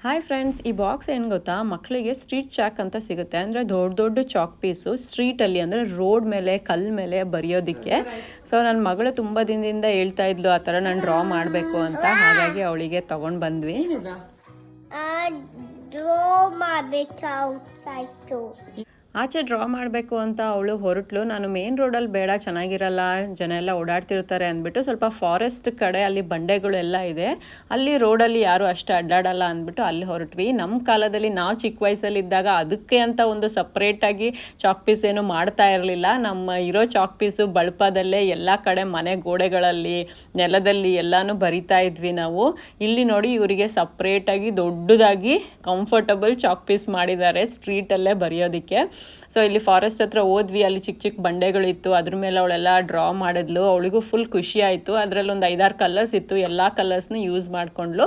Hi friends, ಈ box ಏನು ಗೊತ್ತಾ, ಮಕ್ಕಳಿಗೆ ಸ್ಟ್ರೀಟ್ ಚಾಕ್ ಅಂತ ಸಿಗುತ್ತೆ. ಅಂದರೆ ದೊಡ್ಡ ದೊಡ್ಡ ಚಾಕ್ ಪೀಸು ಸ್ಟ್ರೀಟಲ್ಲಿ, ಅಂದರೆ ರೋಡ್ ಮೇಲೆ ಕಲ್ಲು ಮೇಲೆ ಬರೆಯೋದಕ್ಕೆ. ಸೊ ನನ್ನ ಮಗಳು ತುಂಬ ದಿನದಿಂದ ಹೇಳ್ತಾ ಇದ್ಲು ಆ ಥರ ನಾನು ಡ್ರಾ ಮಾಡಬೇಕು ಅಂತ. ಹಾಗಾಗಿ ಅವಳಿಗೆ ತೊಗೊಂಡು ಬಂದ್ವಿ. ಆಚೆ ಡ್ರಾ ಮಾಡಬೇಕು ಅಂತ ಅವಳು ಹೊರಟ್ಲು. ನಾನು ಮೇನ್ ರೋಡಲ್ಲಿ ಬೇಡ, ಚೆನ್ನಾಗಿರಲ್ಲ, ಜನ ಎಲ್ಲ ಓಡಾಡ್ತಿರ್ತಾರೆ ಅಂದ್ಬಿಟ್ಟು ಸ್ವಲ್ಪ ಫಾರೆಸ್ಟ್ ಕಡೆ ಅಲ್ಲಿ ಬಂಡೆಗಳೆಲ್ಲ ಇದೆ, ಅಲ್ಲಿ ರೋಡಲ್ಲಿ ಯಾರು ಅಷ್ಟು ಅಡ್ಡಾಡಲ್ಲ ಅಂದ್ಬಿಟ್ಟು ಅಲ್ಲಿ ಹೊರಟ್ವಿ. ನಮ್ಮ ಕಾಲದಲ್ಲಿ ನಾವು ಚಿಕ್ಕ ವಯಸ್ಸಲ್ಲಿದ್ದಾಗ ಅದಕ್ಕೆ ಅಂತ ಒಂದು ಸಪ್ರೇಟಾಗಿ ಚಾಕ್ ಪೀಸ್ ಏನು ಮಾಡ್ತಾ ಇರಲಿಲ್ಲ. ನಮ್ಮ ಇರೋ ಚಾಕ್ ಪೀಸು ಬಳಪದಲ್ಲೇ ಎಲ್ಲ ಕಡೆ ಮನೆ ಗೋಡೆಗಳಲ್ಲಿ ನೆಲದಲ್ಲಿ ಎಲ್ಲನೂ ಬರಿತಾ ಇದ್ವಿ ನಾವು. ಇಲ್ಲಿ ನೋಡಿ ಇವರಿಗೆ ಸಪ್ರೇಟಾಗಿ ದೊಡ್ಡದಾಗಿ ಕಂಫರ್ಟಬಲ್ ಚಾಕ್ ಪೀಸ್ ಮಾಡಿದ್ದಾರೆ ಸ್ಟ್ರೀಟಲ್ಲೇ ಬರೆಯೋದಕ್ಕೆ. ಸೊ ಇಲ್ಲಿ ಫಾರೆಸ್ಟ್ ಹತ್ರ ಹೋದ್ವಿ, ಅಲ್ಲಿ ಚಿಕ್ಕ ಚಿಕ್ಕ ಬಂಡೆಗಳಿತ್ತು, ಅದ್ರ ಮೇಲೆ ಅವಳೆಲ್ಲ ಡ್ರಾ ಮಾಡಿದ್ಲು. ಅವಳಿಗೂ ಫುಲ್ ಖುಷಿ ಆಯಿತು. ಅದರಲ್ಲಿ ಒಂದು 5-6 ಕಲರ್ಸ್ ಇತ್ತು, ಎಲ್ಲ ಕಲರ್ಸ್ನ ಯೂಸ್ ಮಾಡಿಕೊಂಡ್ಲು.